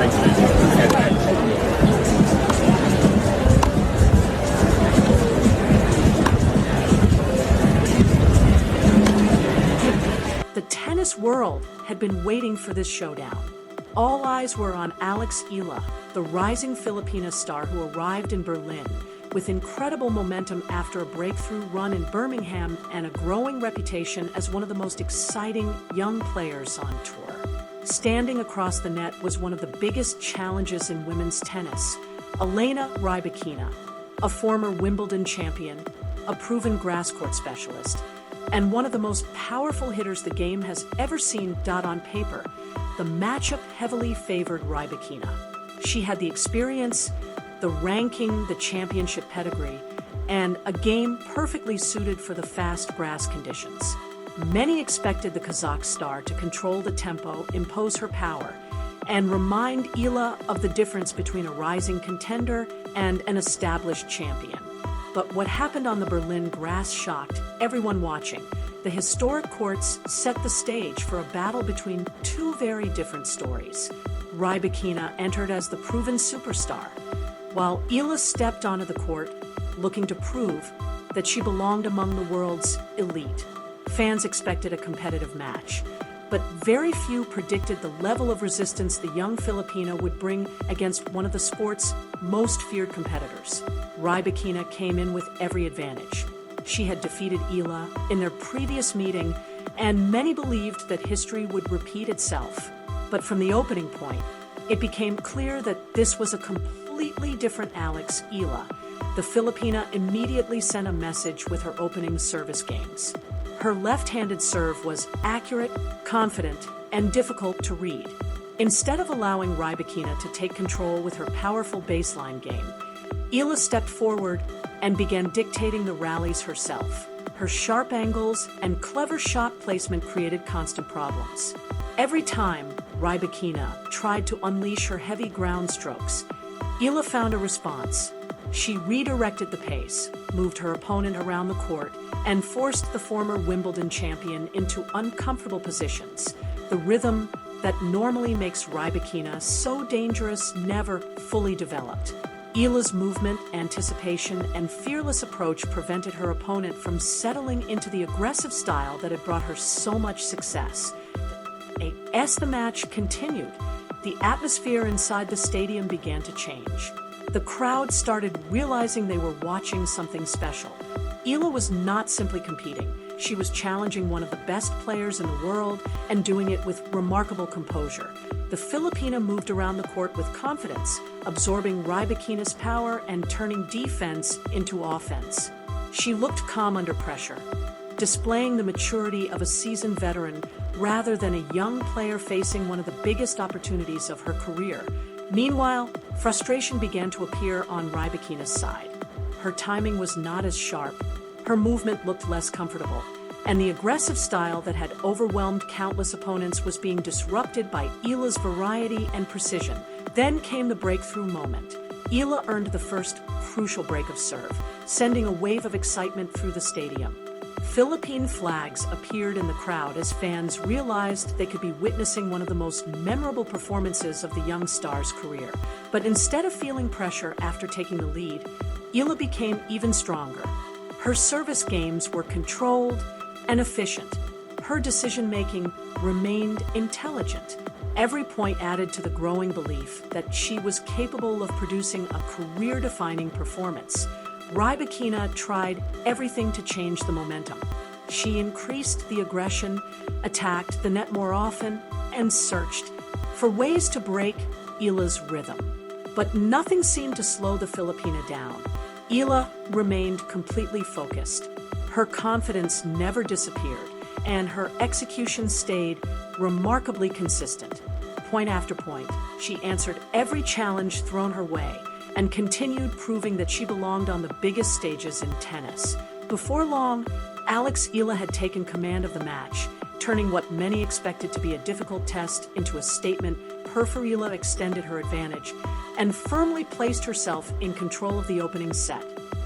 The tennis world had been waiting for this showdown. All eyes were on Alex Eala, the rising Filipina star who arrived in Berlin with incredible momentum after a breakthrough run in Birmingham and a growing reputation as one of the most exciting young players on tour. Standing across the net was one of the biggest challenges in women's tennis. Elena Rybakina, a former Wimbledon champion, a proven grass court specialist, and one of the most powerful hitters the game has ever seen. On paper, the matchup heavily favored Rybakina. She had the experience, the ranking, the championship pedigree, and a game perfectly suited for the fast grass conditions. Many expected the Kazakh star to control the tempo, impose her power, and remind Eala of the difference between a rising contender and an established champion. But what happened on the Berlin grass shocked everyone watching. The historic courts set the stage for a battle between two very different stories. Rybakina entered as the proven superstar, while Eala stepped onto the court looking to prove that she belonged among the world's elite. Fans expected a competitive match, but very few predicted the level of resistance the young Filipina would bring against one of the sport's most feared competitors. Rybakina came in with every advantage. She had defeated Eala in their previous meeting, and many believed that history would repeat itself. But from the opening point, it became clear that this was a completely different Alex Eala. The Filipina immediately sent a message with her opening service games. Her left-handed serve was accurate, confident, and difficult to read. Instead of allowing Rybakina to take control with her powerful baseline game, Eala stepped forward and began dictating the rallies herself. Her sharp angles and clever shot placement created constant problems. Every time Rybakina tried to unleash her heavy ground strokes, Eala found a response. She redirected the pace, moved her opponent around the court, and forced the former Wimbledon champion into uncomfortable positions. The rhythm that normally makes Rybakina so dangerous never fully developed. Eala's movement, anticipation, and fearless approach prevented her opponent from settling into the aggressive style that had brought her so much success. As the match continued, the atmosphere inside the stadium began to change. The crowd started realizing they were watching something special. Eala was not simply competing. She was challenging one of the best players in the world and doing it with remarkable composure. The Filipina moved around the court with confidence, absorbing Rybakina's power and turning defense into offense. She looked calm under pressure, displaying the maturity of a seasoned veteran rather than a young player facing one of the biggest opportunities of her career. Meanwhile, frustration began to appear on Rybakina's side. Her timing was not as sharp, her movement looked less comfortable, and the aggressive style that had overwhelmed countless opponents was being disrupted by Eala's variety and precision. Then came the breakthrough moment. Eala earned the first crucial break of serve, sending a wave of excitement through the stadium. Philippine flags appeared in the crowd as fans realized they could be witnessing one of the most memorable performances of the young star's career. But instead of feeling pressure after taking the lead, Eala became even stronger. Her service games were controlled and efficient. Her decision-making remained intelligent. Every point added to the growing belief that she was capable of producing a career-defining performance. Rybakina tried everything to change the momentum. She increased the aggression, attacked the net more often, and searched for ways to break Eala's rhythm. But nothing seemed to slow the Filipina down. Eala remained completely focused. Her confidence never disappeared, and her execution stayed remarkably consistent. Point after point, she answered every challenge thrown her way and continued proving that she belonged on the biggest stages in tennis. Before long, Alex Eala had taken command of the match, turning what many expected to be a difficult test into a statement. Eala extended her advantage and firmly placed herself in control of the opening set.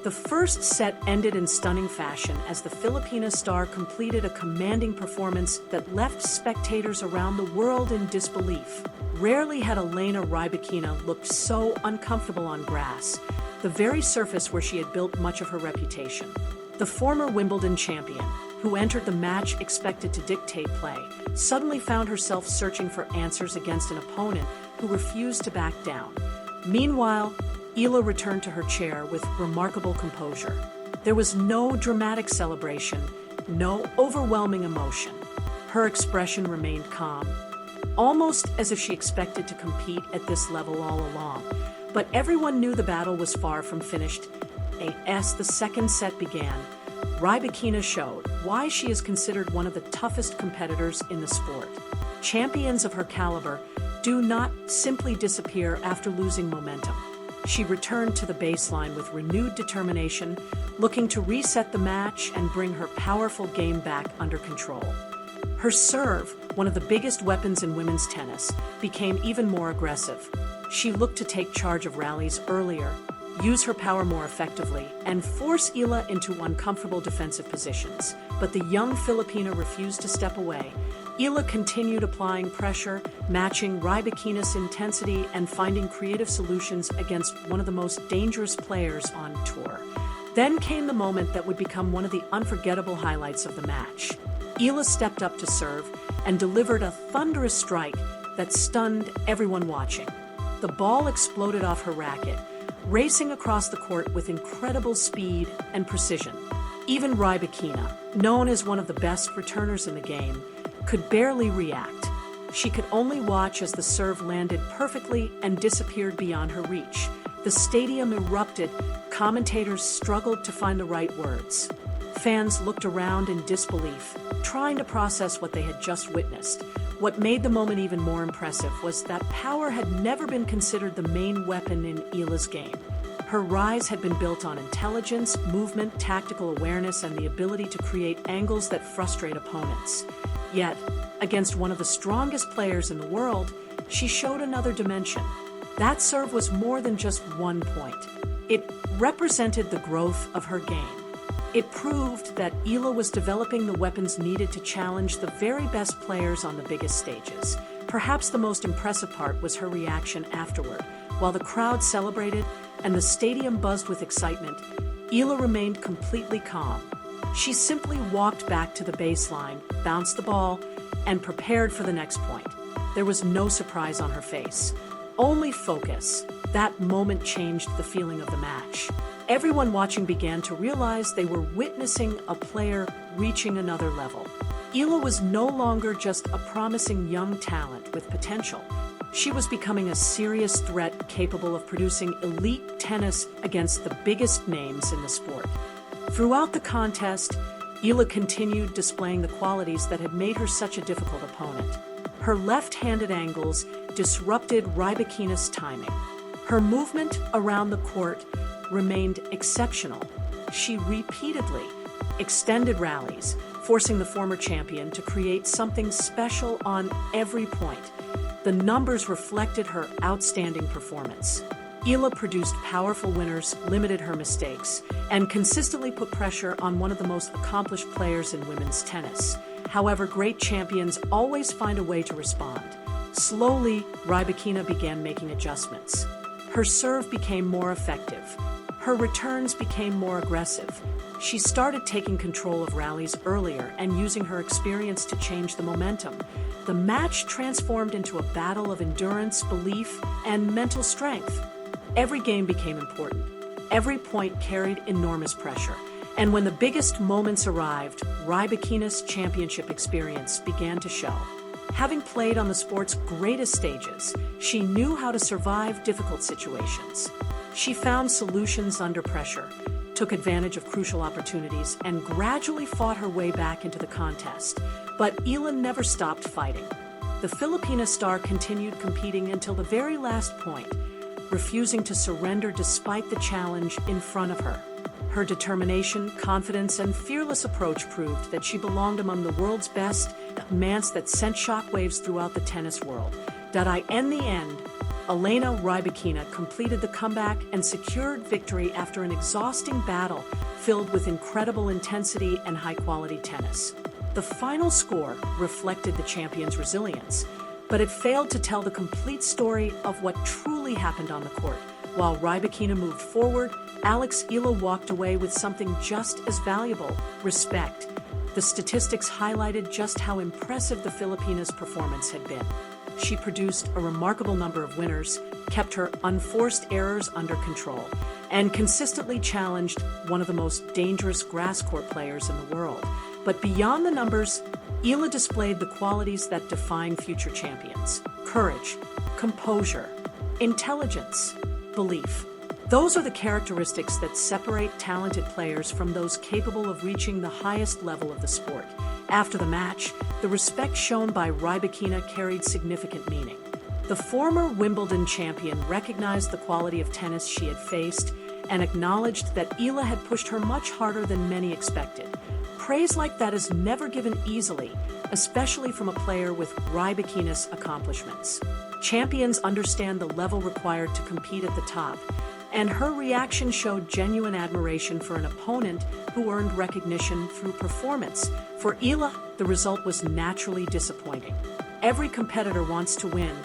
The first set ended in stunning fashion as the Filipina star completed a commanding performance that left spectators around the world in disbelief. Rarely had Elena Rybakina looked so uncomfortable on grass, the very surface where she had built much of her reputation. The former Wimbledon champion, who entered the match expected to dictate play, suddenly found herself searching for answers against an opponent who refused to back down. Meanwhile, Eala returned to her chair with remarkable composure. There was no dramatic celebration, no overwhelming emotion. Her expression remained calm, almost as if she expected to compete at this level all along. But everyone knew the battle was far from finished. As the second set began, Rybakina showed why she is considered one of the toughest competitors in the sport. Champions of her caliber do not simply disappear after losing momentum. She returned to the baseline with renewed determination, looking to reset the match and bring her powerful game back under control. Her serve, one of the biggest weapons in women's tennis, became even more aggressive. She looked to take charge of rallies earlier, use her power more effectively, and force Eala into uncomfortable defensive positions. But the young Filipina refused to step away. Eala continued applying pressure, matching Rybakina's intensity and finding creative solutions against one of the most dangerous players on tour. Then came the moment that would become one of the unforgettable highlights of the match. Eala stepped up to serve and delivered a thunderous strike that stunned everyone watching. The ball exploded off her racket, racing across the court with incredible speed and precision. Even Rybakina, known as one of the best returners in the game, could barely react. She could only watch as the serve landed perfectly and disappeared beyond her reach. The stadium erupted. Commentators struggled to find the right words. Fans looked around in disbelief, trying to process what they had just witnessed. What made the moment even more impressive was that power had never been considered the main weapon in Eala's game. Her rise had been built on intelligence, movement, tactical awareness, and the ability to create angles that frustrate opponents. Yet, against one of the strongest players in the world, she showed another dimension. That serve was more than just one point. It represented the growth of her game. It proved that Eala was developing the weapons needed to challenge the very best players on the biggest stages. Perhaps the most impressive part was her reaction afterward. While the crowd celebrated and the stadium buzzed with excitement, Eala remained completely calm. She simply walked back to the baseline, bounced the ball, and prepared for the next point. There was no surprise on her face, only focus. That moment changed the feeling of the match. Everyone watching began to realize they were witnessing a player reaching another level. Eala was no longer just a promising young talent with potential. She was becoming a serious threat capable of producing elite tennis against the biggest names in the sport. Throughout the contest, Eala continued displaying the qualities that had made her such a difficult opponent. Her left-handed angles disrupted Rybakina's timing. Her movement around the court remained exceptional. She repeatedly extended rallies, forcing the former champion to create something special on every point. The numbers reflected her outstanding performance. Eala produced powerful winners, limited her mistakes, and consistently put pressure on one of the most accomplished players in women's tennis. However, great champions always find a way to respond. Slowly, Rybakina began making adjustments. Her serve became more effective. Her returns became more aggressive. She started taking control of rallies earlier and using her experience to change the momentum. The match transformed into a battle of endurance, belief, and mental strength. Every game became important. Every point carried enormous pressure. And when the biggest moments arrived, Rybakina's championship experience began to show. Having played on the sport's greatest stages, she knew how to survive difficult situations. She found solutions under pressure, took advantage of crucial opportunities, and gradually fought her way back into the contest. But Eala never stopped fighting. The Filipina star continued competing until the very last point, refusing to surrender despite the challenge in front of her. Her determination, confidence, and fearless approach proved that she belonged among the world's best, a romance that sent shockwaves throughout the tennis world. In the end, Elena Rybakina completed the comeback and secured victory after an exhausting battle filled with incredible intensity and high-quality tennis. The final score reflected the champion's resilience, but it failed to tell the complete story of what truly happened on the court. While Rybakina moved forward, Alex Eala walked away with something just as valuable: respect. The statistics highlighted just how impressive the Filipina's performance had been. She produced a remarkable number of winners, kept her unforced errors under control, and consistently challenged one of the most dangerous grass court players in the world. But beyond the numbers, Eala displayed the qualities that define future champions: courage, composure, intelligence, belief. Those are the characteristics that separate talented players from those capable of reaching the highest level of the sport. After the match, the respect shown by Rybakina carried significant meaning. The former Wimbledon champion recognized the quality of tennis she had faced and acknowledged that Eala had pushed her much harder than many expected. Praise like that is never given easily, especially from a player with Rybakina's accomplishments. Champions understand the level required to compete at the top, and her reaction showed genuine admiration for an opponent who earned recognition through performance. For Eala, the result was naturally disappointing. Every competitor wants to win,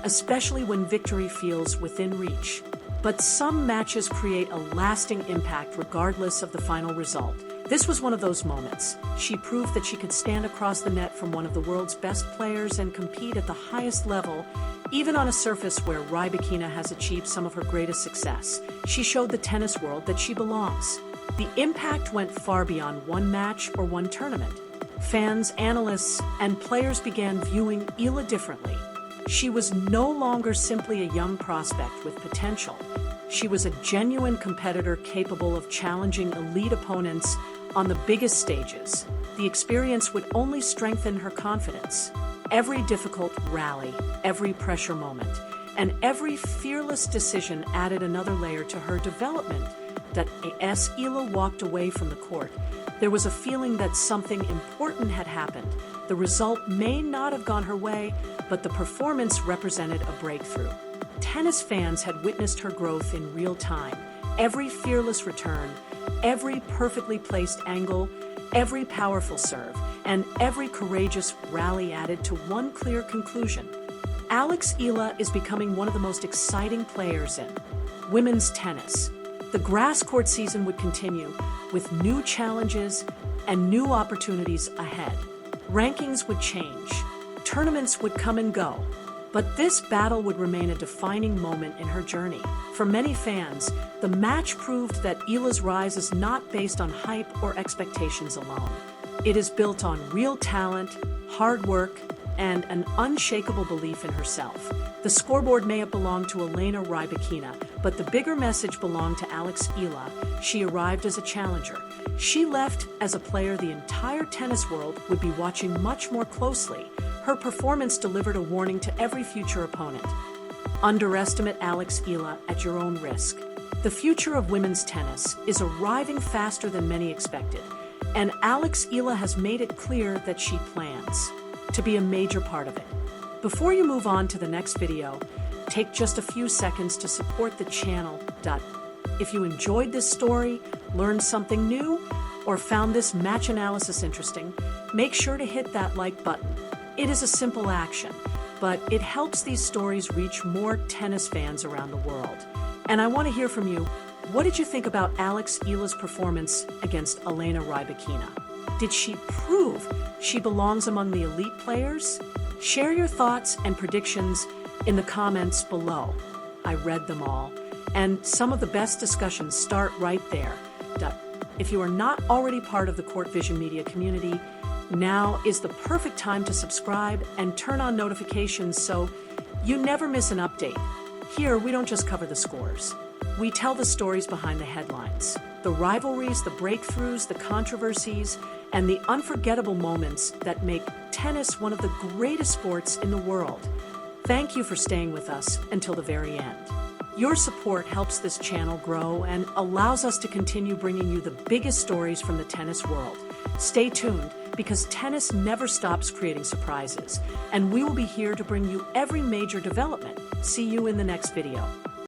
especially when victory feels within reach. But some matches create a lasting impact regardless of the final result. This was one of those moments. She proved that she could stand across the net from one of the world's best players and compete at the highest level, even on a surface where Rybakina has achieved some of her greatest success. She showed the tennis world that she belongs. The impact went far beyond one match or one tournament. Fans, analysts, and players began viewing Eala differently. She was no longer simply a young prospect with potential. She was a genuine competitor capable of challenging elite opponents on the biggest stages. The experience would only strengthen her confidence. Every difficult rally, every pressure moment, and every fearless decision added another layer to her development. As Eala walked away from the court, there was a feeling that something important had happened. The result may not have gone her way, but the performance represented a breakthrough. Tennis fans had witnessed her growth in real time. Every fearless return, every perfectly placed angle, every powerful serve, and every courageous rally added to one clear conclusion: Alex Eala is becoming one of the most exciting players in women's tennis. The grass court season would continue, with new challenges and new opportunities ahead. Rankings would change, tournaments would come and go, but this battle would remain a defining moment in her journey. For many fans, the match proved that Eala's rise is not based on hype or expectations alone. It is built on real talent, hard work, and an unshakable belief in herself. The scoreboard may have belonged to Elena Rybakina, but the bigger message belonged to Alex Eala. She arrived as a challenger. She left as a player the entire tennis world would be watching much more closely. Her performance delivered a warning to every future opponent: underestimate Alex Eala at your own risk. The future of women's tennis is arriving faster than many expected, and Alex Eala has made it clear that she plans to be a major part of it. Before you move on to the next video, take just a few seconds to support the channel. If you enjoyed this story, learned something new, or found this match analysis interesting, make sure to hit that like button. It is a simple action, but it helps these stories reach more tennis fans around the world. And I want to hear from you. What did you think about Alex Eala's performance against Elena Rybakina? Did she prove she belongs among the elite players? Share your thoughts and predictions in the comments below. I read them all, and some of the best discussions start right there. If you are not already part of the Court Vision Media community, now is the perfect time to subscribe and turn on notifications so you never miss an update. Here, we don't just cover the scores. We tell the stories behind the headlines, the rivalries, the breakthroughs, the controversies, and the unforgettable moments that make tennis one of the greatest sports in the world. Thank you for staying with us until the very end. Your support helps this channel grow and allows us to continue bringing you the biggest stories from the tennis world. Stay tuned, because tennis never stops creating surprises, and we will be here to bring you every major development. See you in the next video.